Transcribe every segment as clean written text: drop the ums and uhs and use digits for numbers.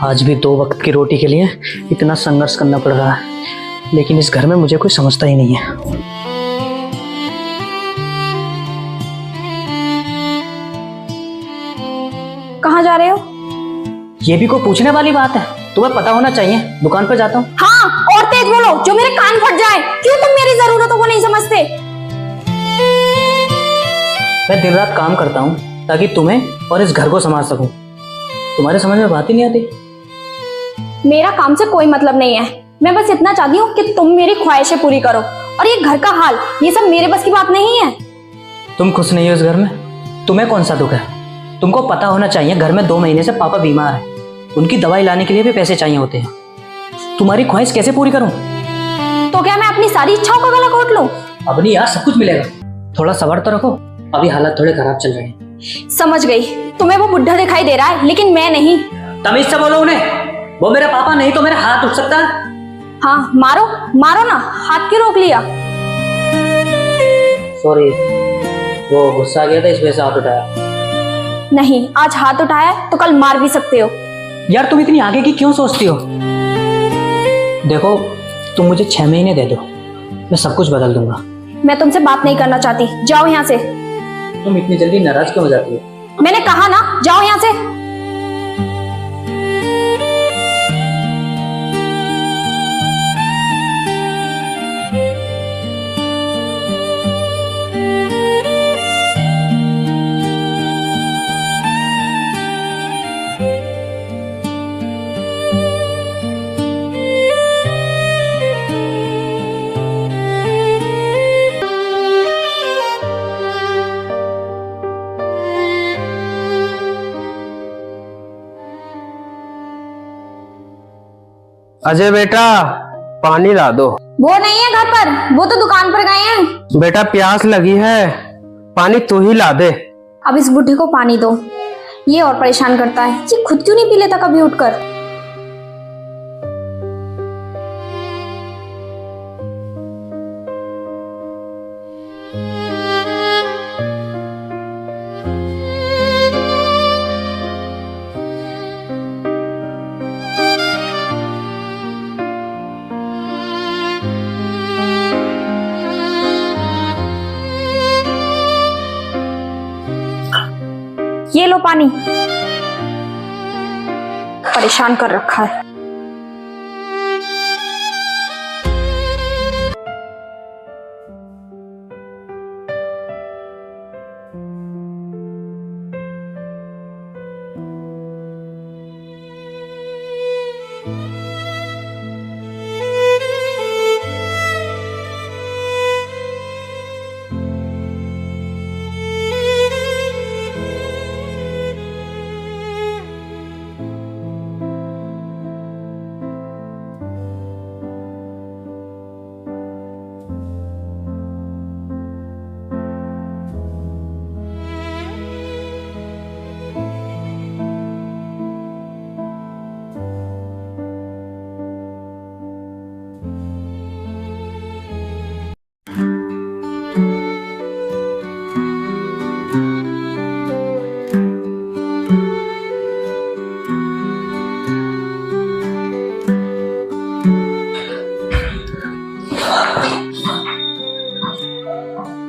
आज भी 2 वक्त की रोटी के लिए इतना संघर्ष करना पड़ रहा है, लेकिन इस घर में मुझे कोई समझता ही नहीं है। कहाँ जा रहे हो? ये भी कोई पूछने वाली बात है? तुम्हें पता होना चाहिए, दुकान पर जाता हूँ। हाँ, और तेज बोलो जो मेरे कान फट जाए। क्यों तुम मेरी जरूरतों को नहीं समझते? मैं दिन रात काम करता हूँ ताकि तुम्हें और इस घर को संभाल सकूं। तुम्हारे समझ में बात ही नहीं आती। मेरा काम से कोई मतलब नहीं है। मैं बस इतना चाहती हूँ कि तुम मेरी ख्वाहिशें पूरी करो, और ये घर का हाल, ये सब मेरे बस की बात नहीं है। तुम खुश नहीं हो इस घर में? तुम्हें कौन सा दुख है? तुमको पता होना चाहिए, घर में 2 महीने से पापा बीमार है, उनकी दवाई लाने के लिए भी पैसे चाहिए होते हैं। तुम्हारी ख्वाहिश कैसे पूरी करूं? तो क्या मैं अपनी सारी इच्छाओं का गला घोट लूं? अब नहीं यार, सब कुछ मिलेगा। थोड़ा सब्र तो रखो, अभी हालात थोड़े खराब चल रहे हैं। समझ गई, तुम्हें वो बुढ़ा दिखाई दे रहा है, लेकिन मैं नहीं। तमीज से बोलो उन्हें, वो मेरे पापा नहीं तो मेरा हाथ उठ सकता है। हाँ, मारो मारो ना, हाथ क्यों रोक लिया? सॉरी, वो गुस्सा आ गया था इस वजह से हाथ उठाया। नहीं, आज हाथ उठाया तो कल मार भी सकते हो। यार तुम इतनी आगे की क्यों सोचती हो? देखो, तुम मुझे 6 महीने दे दो, मैं सब कुछ बदल दूंगा। मैं तुमसे बात नहीं करना चाहती, जाओ यहाँ से। तुम इतनी जल्दी नाराज क्यों हो जाती हो? मैंने कहा ना, जाओ यहाँ से। अजय बेटा, पानी ला दो। वो नहीं है घर पर, वो तो दुकान पर गए हैं। बेटा प्यास लगी है, पानी तू ही ला दे। अब इस बुढ़े को पानी दो, ये और परेशान करता है। ये खुद क्यों नहीं पी लेता कभी उठकर? ये लो पानी, परेशान कर रखा है।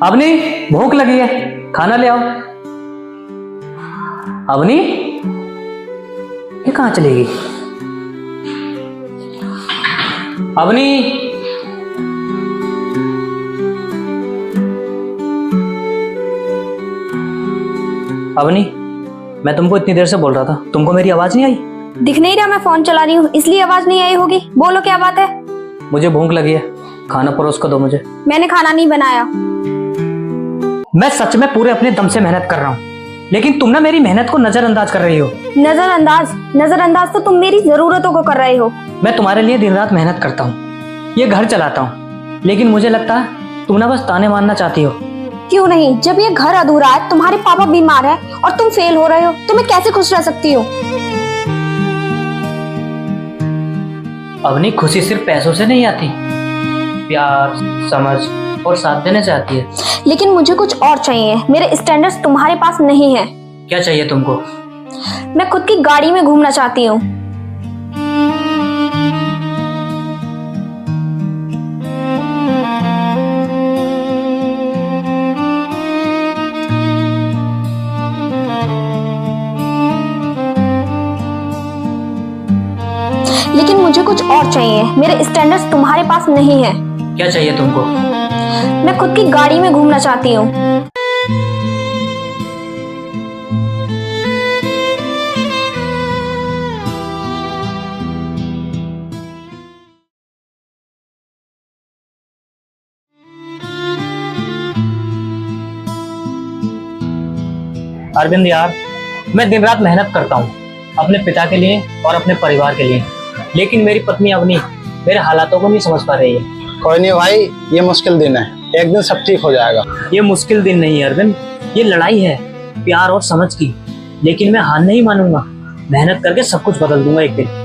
अवनी, भूख लगी है, खाना ले आओ। अवनी, ये कहाँ चली गई? अवनी, अवनी, मैं तुमको इतनी देर से बोल रहा था, तुमको मेरी आवाज नहीं आई? दिख नहीं रहा मैं फोन चला रही हूँ, इसलिए आवाज नहीं आई होगी। बोलो क्या बात है? मुझे भूख लगी है, खाना परोस कर दो मुझे। मैंने खाना नहीं बनाया। मैं सच में पूरे अपने दम से मेहनत कर रहा हूँ, लेकिन तुम ना मेरी मेहनत को नजरअंदाज कर रही हो। नजरअंदाज तो तुम मेरी जरूरतों को कर रहे हो। मैं तुम्हारे लिए दिन रात मेहनत करता हूँ, ये घर चलाता हूँ, लेकिन मुझे लगता है तुम ना बस ताने मारना चाहती हो। क्यों नहीं, जब ये घर अधूरा है, तुम्हारे पापा बीमार है और तुम फेल हो रहे हो, तो मैं कैसे खुश रह सकती हूँ? अवनी, खुशी सिर्फ पैसों से नहीं आती, प्यार, समझ और साथ देने से आती है। लेकिन मुझे कुछ और चाहिए, मेरे स्टैंडर्ड्स तुम्हारे पास नहीं है। क्या चाहिए तुमको? मैं खुद की गाड़ी में घूमना चाहती हूँ। और चाहिए। मेरे स्टैंडर्ड्स तुम्हारे पास नहीं है। क्या चाहिए तुमको? मैं खुद की गाड़ी में घूमना चाहती हूँ। अरविंद यार, मैं दिन रात मेहनत करता हूँ अपने पिता के लिए और अपने परिवार के लिए, लेकिन मेरी पत्नी अवनी मेरे हालातों को नहीं समझ पा रही है। कोई नहीं भाई, ये मुश्किल दिन है, एक दिन सब ठीक हो जाएगा। ये मुश्किल दिन नहीं है अरविंद, ये लड़ाई है प्यार और समझ की। लेकिन मैं हार नहीं मानूंगा, मेहनत करके सब कुछ बदल दूंगा एक दिन।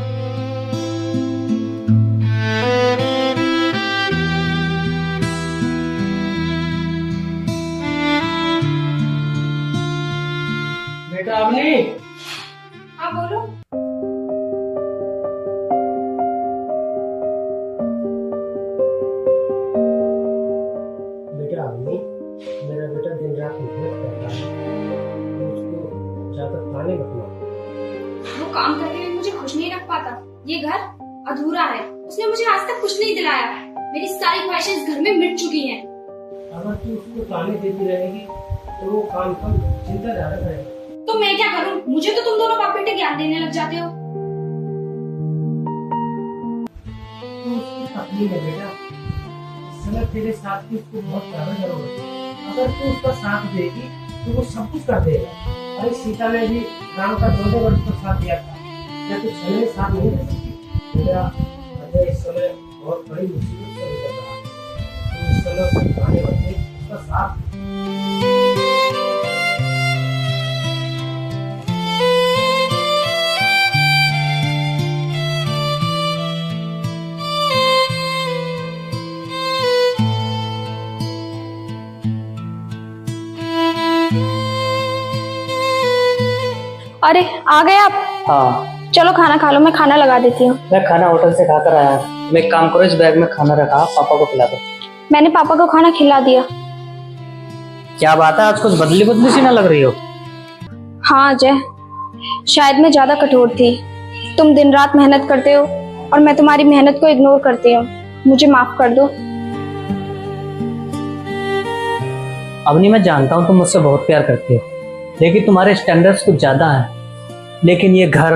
बेटा अवनी, हाँ बोलो। बेटा अवनी, मेरा बेटा दिन रात मेहनत करता है, तो उसको ज्यादा ताने मत मारो। वो काम करके भी मुझे खुश नहीं रख पाता। ये घर अधूरा है, उसने मुझे आज तक कुछ नहीं दिलाया। मेरी सारी ख्वाहिशें इस घर में मिट चुकी हैं। अगर तू उसको ताने देती रहेगी तो वो काम कम चिंता ज्यादा करेगा। तो मैं क्या करूं? मुझे तो तुम दोनों बाप बेटे ज्ञान देने लग जाते हो। तो उसकी तकलीफ है बेटा, इस समय तेरे साथ की उसको बहुत ज्यादा जरूरत है। अगर तू उसका साथ देगी तो वो सब कुछ कर देगा। अरे सीता ने भी राम का 14 वर्ष का साथ दिया था, क्या तू छह में साथ नहीं दे सकती? बेटा अजय इस समय बहुत बड़ी मुसीबत से गुजर रहा है, तो इस समय उसको खाने वक्त उसका साथ। अरे आ गए आप? हाँ, चलो खाना खा लो, मैं खाना लगा देती हूँ। मैं खाना होटल से खाकर आया हूँ। मैं एक काम करो, इस बैग में खाना रखा, पापा को खिला दो। मैंने पापा को खाना खिला दिया। क्या बात है, आज कुछ बदली बदली सी ना लग रही हो। हाँ अजय, शायद मैं ज्यादा कठोर थी। तुम दिन रात मेहनत करते हो और मैं तुम्हारी मेहनत को इग्नोर करती हूँ। मुझे माफ कर दो। अवनी, मैं जानता हूँ तुम मुझसे बहुत प्यार करती हो, लेकिन तुम्हारे स्टैंडर्ड्स कुछ ज्यादा हैं। लेकिन ये घर,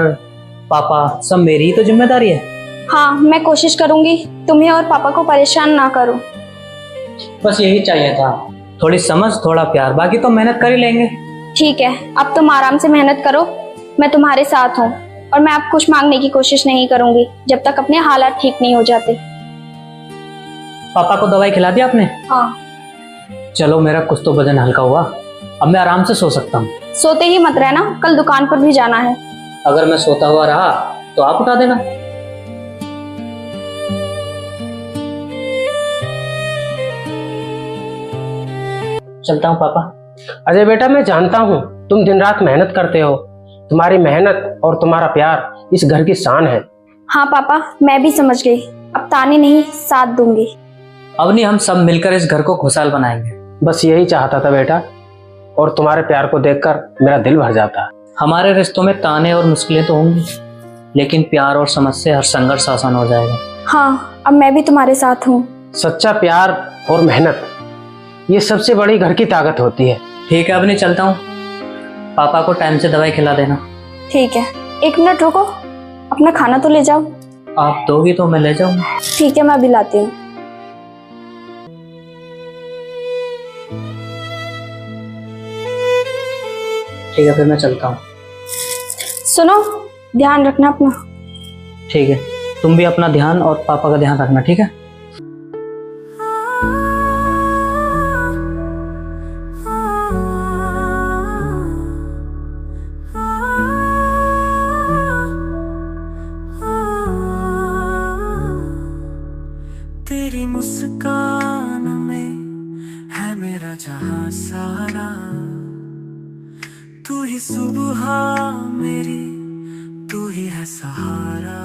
पापा, सब मेरी ही तो जिम्मेदारी है। हाँ, मैं कोशिश करूंगी तुम्हें और पापा को परेशान ना करूं। बस यही चाहिए था, थोड़ी समझ, थोड़ा प्यार, बाकी तो मेहनत कर ही लेंगे। ठीक है, अब तुम आराम से मेहनत करो, मैं तुम्हारे साथ हूँ। और मैं अब कुछ मांगने की कोशिश नहीं करूंगी जब तक अपने हालात ठीक नहीं हो जाते। पापा को दवाई खिला दी आपने? हाँ। चलो, मेरा कुछ तो वजन हल्का हुआ, अब मैं आराम से सो सकता हूँ। सोते ही मत रहना, कल दुकान पर भी जाना है। अगर मैं सोता हुआ रहा तो आप उठा देना। चलता हूँ पापा। अजय बेटा, मैं जानता हूँ तुम दिन रात मेहनत करते हो, तुम्हारी मेहनत और तुम्हारा प्यार इस घर की शान है। हाँ पापा, मैं भी समझ गई, अब ताने नहीं साथ दूंगी। अवनी, हम सब मिलकर इस घर को खुशहाल बनाएंगे। बस यही चाहता था बेटा, और तुम्हारे प्यार को देखकर मेरा दिल भर जाता। हमारे रिश्तों में ताने और मुश्किलें तो होंगी, लेकिन प्यार और समझ से हर संघर्ष आसान हो जाएगा। हाँ, अब मैं भी तुम्हारे साथ हूँ। सच्चा प्यार और मेहनत, ये सबसे बड़ी घर की ताकत होती है। ठीक है अवनी, चलता हूँ। पापा को टाइम से दवाई खिला देना। ठीक है, 1 मिनट रुको, अपना खाना तो ले जाओ। आप दोगी तो मैं ले जाऊंगा। ठीक है, मैं अभी लाती हूँ। ठीक है, फिर मैं चलता हूँ। सुनो, ध्यान रखना अपना। ठीक है, तुम भी अपना ध्यान और पापा का ध्यान रखना, ठीक है? तेरी मुस्कान में है मेरा जहां सारा, तू ही सुबह मेरी, तू ही है सहारा।